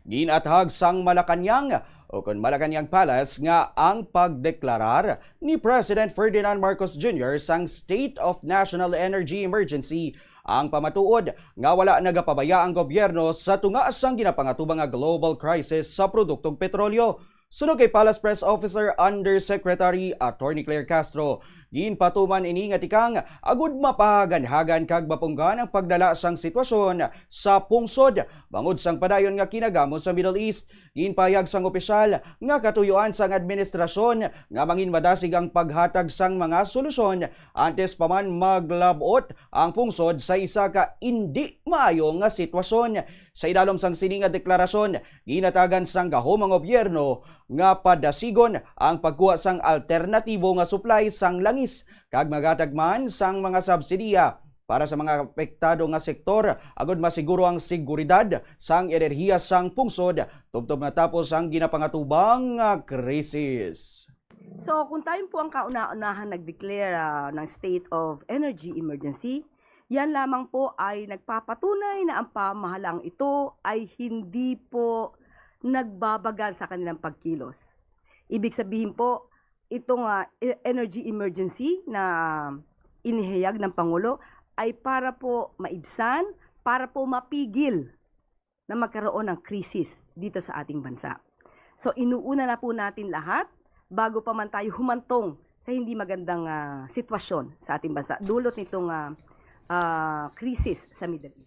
Ginathag sang Malacañang o kon Malacañang Palace nga ang pagdeklarar ni President Ferdinand Marcos Jr. sang State of National Energy Emergency. Ang pamatuod nga wala nagapabaya ang gobyerno sa tunga sang ginapangatubang nga global crisis sa produktong petrolyo. Sunog kay Palace Press Officer Undersecretary Attorney Claire Castro, ginpatuman ini nga tikang agud mapaganhagan kag mapunggan ang pagdala sang sitwasyon sa pungsod bangod sang padayon nga kinagamo sa Middle East. Ginpayag sang opisyal nga katuyuan sang administrasyon nga manginmadasig ang paghatag sang mga solusyon antes pa man maglabot ang pungsod sa isa ka indi maayo nga sitwasyon. Sa idalom sang sini nga deklarasyon, ginatagan sang gahom ang gobyerno nga padasigon ang pagkuha sang alternatibo nga supply sang langis kag magatag man sang mga subsidiya para sa mga apektado nga sektor agud masiguro ang seguridad sang enerhiya sang pungsod tubtob natapos ang ginapangatubang nga krisis. So kung tayo po ang kauna-unahan nag-declare ng state of energy emergency, yan lamang po ay nagpapatunay na ang pamahalang ito ay hindi po nagbabagal sa kanilang pagkilos. Ibig sabihin po, itong energy emergency na inihayag ng Pangulo ay para po maibsan, para po mapigil na magkaroon ng krisis dito sa ating bansa. So inuuna na po natin lahat bago pa man tayo humantong sa hindi magandang sitwasyon sa ating bansa dulot nitong krisis sa Middle East.